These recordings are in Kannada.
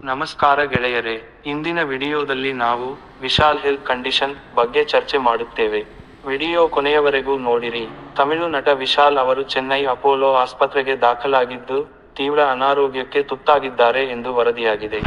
ನಮಸ್ಕಾರ ಗೆಳೆಯರೇ, ಇಂದಿನ ವಿಡಿಯೋದಲ್ಲಿ ನಾವು ವಿಶಾಲ್ ಹೆಲ್ತ್ ಕಂಡೀಷನ್ ಬಗ್ಗೆ ಚರ್ಚೆ ಮಾಡುತ್ತೇವೆ. ವಿಡಿಯೋ ಕೊನೆಯವರೆಗೂ ನೋಡಿರಿ. ತಮಿಳು ನಟ ವಿಶಾಲ್ ಅವರು ಚೆನ್ನೈ ಅಪೋಲೋ ಆಸ್ಪತ್ರೆಗೆ ದಾಖಲಾಗಿದ್ದು, ತೀವ್ರ ಅನಾರೋಗ್ಯಕ್ಕೆ ತುತ್ತಾಗಿದ್ದಾರೆ ಎಂದು ವರದಿಯಾಗಿದೆ.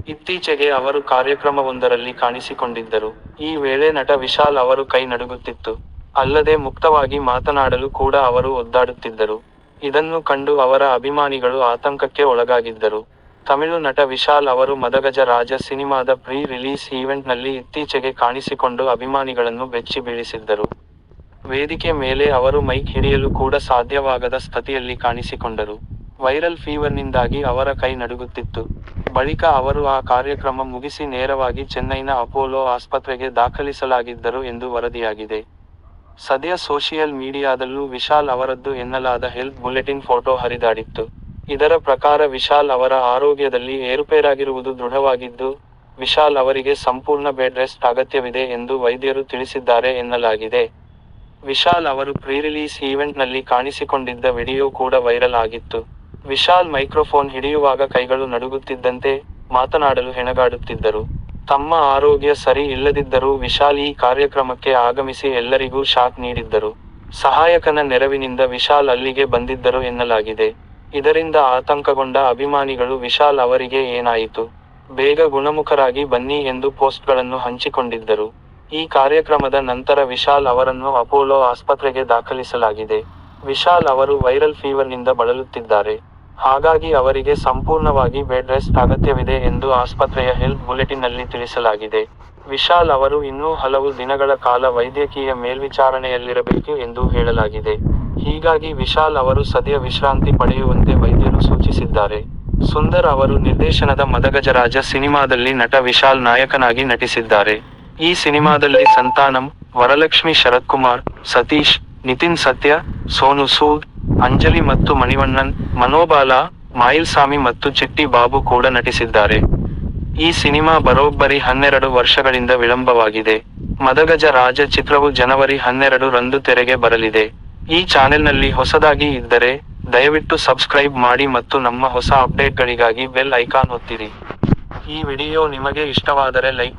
ಇತ್ತೀಚೆಗೆ ಅವರು ಕಾರ್ಯಕ್ರಮವೊಂದರಲ್ಲಿ ಕಾಣಿಸಿಕೊಂಡಿದ್ದರು. ಈ ವೇಳೆ ನಟ ವಿಶಾಲ್ ಅವರು ಕೈ ನಡುಗುತ್ತಿತ್ತು. ಅಲ್ಲದೆ ಮುಕ್ತವಾಗಿ ಮಾತನಾಡಲು ಕೂಡ ಅವರು ಒದ್ದಾಡುತ್ತಿದ್ದರು. ಇದನ್ನು ಕಂಡು ಅವರ ಅಭಿಮಾನಿಗಳು ಆತಂಕಕ್ಕೆ ಒಳಗಾಗಿದ್ದರು. ತಮಿಳು ನಟ ವಿಶಾಲ್ ಅವರು ಮದಗಜ ರಾಜ ಸಿನಿಮಾದ ಪ್ರೀ ರಿಲೀಸ್ ಈವೆಂಟ್ನಲ್ಲಿ ಇತ್ತೀಚೆಗೆ ಕಾಣಿಸಿಕೊಂಡು ಅಭಿಮಾನಿಗಳನ್ನು ಬೆಚ್ಚಿ ಬೀಳಿಸಿದ್ದರು. ವೇದಿಕೆ ಮೇಲೆ ಅವರು ಮೈಕ್ ಹಿಡಿಯಲು ಕೂಡ ಸಾಧ್ಯವಾಗದ ಸ್ಥಿತಿಯಲ್ಲಿ ಕಾಣಿಸಿಕೊಂಡರು. ವೈರಲ್ ಫೀವರ್ನಿಂದಾಗಿ ಅವರ ಕೈ ನಡುಗುತ್ತಿತ್ತು. ಬಳಿಕ ಅವರು ಆ ಕಾರ್ಯಕ್ರಮ ಮುಗಿಸಿ ನೇರವಾಗಿ ಚೆನ್ನೈನ ಅಪೋಲೋ ಆಸ್ಪತ್ರೆಗೆ ದಾಖಲಿಸಲಾಗಿದ್ದರು ಎಂದು ವರದಿಯಾಗಿದೆ. ಸದ್ಯ ಸೋಷಿಯಲ್ ಮೀಡಿಯಾದಲ್ಲೂ ವಿಶಾಲ್ ಅವರದ್ದು ಎನ್ನಲಾದ ಹೆಲ್ತ್ ಬುಲೆಟಿನ್ ಫೋಟೋ ಹರಿದಾಡಿತ್ತು. ಇದರ ಪ್ರಕಾರ ವಿಶಾಲ್ ಅವರ ಆರೋಗ್ಯದಲ್ಲಿ ಏರುಪೇರಾಗಿರುವುದು ದೃಢವಾಗಿದ್ದು, ವಿಶಾಲ್ ಅವರಿಗೆ ಸಂಪೂರ್ಣ ಬೆಡ್ ರೆಸ್ಟ್ ಅಗತ್ಯವಿದೆ ಎಂದು ವೈದ್ಯರು ತಿಳಿಸಿದ್ದಾರೆ ಎನ್ನಲಾಗಿದೆ. ವಿಶಾಲ್ ಅವರು ಪ್ರೀ-ರಿಲೀಸ್ ಈವೆಂಟ್ನಲ್ಲಿ ಕಾಣಿಸಿಕೊಂಡಿದ್ದ ವಿಡಿಯೋ ಕೂಡ ವೈರಲ್ ಆಗಿತ್ತು. ವಿಶಾಲ್ ಮೈಕ್ರೋಫೋನ್ ಹಿಡಿಯುವಾಗ ಕೈಗಳು ನಡುಗುತ್ತಿದ್ದಂತೆ ಮಾತನಾಡಲು ಹೆಣಗಾಡುತ್ತಿದ್ದರು. ತಮ್ಮ ಆರೋಗ್ಯ ಸರಿ ಇಲ್ಲದಿದ್ದರೂ ವಿಶಾಲ್ ಈ ಕಾರ್ಯಕ್ರಮಕ್ಕೆ ಆಗಮಿಸಿ ಎಲ್ಲರಿಗೂ ಶಾಕ್ ನೀಡಿದ್ದರು. ಸಹಾಯಕನ ನೆರವಿನಿಂದ ವಿಶಾಲ್ ಅಲ್ಲಿಗೆ ಬಂದಿದ್ದರು ಎನ್ನಲಾಗಿದೆ. ಇದರಿಂದ ಆತಂಕಗೊಂಡ ಅಭಿಮಾನಿಗಳು ವಿಶಾಲ್ ಅವರಿಗೆ ಏನಾಯಿತು, ಬೇಗ ಗುಣಮುಖರಾಗಿ ಬನ್ನಿ ಎಂದು ಪೋಸ್ಟ್ಗಳನ್ನು ಹಂಚಿಕೊಂಡಿದ್ದರು. ಈ ಕಾರ್ಯಕ್ರಮದ ನಂತರ ವಿಶಾಲ್ ಅವರನ್ನು ಅಪೋಲೋ ಆಸ್ಪತ್ರೆಗೆ ದಾಖಲಿಸಲಾಗಿದೆ. ವಿಶಾಲ್ ಅವರು ವೈರಲ್ ಫೀವರ್ನಿಂದ ಬಳಲುತ್ತಿದ್ದಾರೆ. ಹಾಗಾಗಿ ಅವರಿಗೆ ಸಂಪೂರ್ಣವಾಗಿ ಬೆಡ್ ರೆಸ್ಟ್ ಅಗತ್ಯವಿದೆ ಎಂದು ಆಸ್ಪತ್ರೆಯ ಹೆಲ್ತ್ ಬುಲೆಟಿನ್ನಲ್ಲಿ ತಿಳಿಸಲಾಗಿದೆ. ವಿಶಾಲ್ ಅವರು ಇನ್ನೂ ಹಲವು ದಿನಗಳ ಕಾಲ ವೈದ್ಯಕೀಯ ಮೇಲ್ವಿಚಾರಣೆಯಲ್ಲಿರಬೇಕು ಎಂದು ಹೇಳಲಾಗಿದೆ. ಹೀಗಾಗಿ ವಿಶಾಲ್ ಅವರು ಸದ್ಯ ವಿಶ್ರಾಂತಿ ಪಡೆಯುವಂತೆ ವೈದ್ಯರು ಸೂಚಿಸಿದ್ದಾರೆ. ಸುಂದರ್ ಅವರು ನಿರ್ದೇಶನದ ಮದಗಜರಾಜ ಸಿನಿಮಾದಲ್ಲಿ ನಟ ವಿಶಾಲ್ ನಾಯಕನಾಗಿ ನಟಿಸಿದ್ದಾರೆ. ಈ ಸಿನಿಮಾದಲ್ಲಿ ಸಂತಾನಂ, ವರಲಕ್ಷ್ಮಿ ಶರತ್ಕುಮಾರ್, ಸತೀಶ್, ನಿತಿನ್ ಸತ್ಯ, ಸೋನು ಸೂದ್, ಅಂಜಲಿ ಮತ್ತು ಮಣಿವಣ್ಣನ್, ಮನೋಬಾಲ, ಮಾಯಿಲ್ಸಾಮಿ ಮತ್ತು ಚಿಟ್ಟಿ ಬಾಬು ಕೂಡ ನಟಿಸಿದ್ದಾರೆ. ಈ ಸಿನಿಮಾ ಬರೋಬ್ಬರಿ 12 ವರ್ಷಗಳಿಂದ ವಿಳಂಬವಾಗಿದೆ. ಮದಗಜ ರಾಜ ಚಿತ್ರವು ಜನವರಿ 12 ರಂದು ತೆರೆಗೆ ಬರಲಿದೆ. ಈ ಚಾನೆಲ್ನಲ್ಲಿ ಹೊಸದಾಗಿ ಇದ್ದರೆ ದಯವಿಟ್ಟು ಸಬ್ಸ್ಕ್ರೈಬ್ ಮಾಡಿ ಮತ್ತು ನಮ್ಮ ಹೊಸ ಅಪ್ಡೇಟ್ಗಳಿಗಾಗಿ ಬೆಲ್ ಐಕಾನ್ ಒತ್ತಿರಿ. ಈ ವಿಡಿಯೋ ನಿಮಗೆ ಇಷ್ಟವಾದರೆ ಲೈಕ್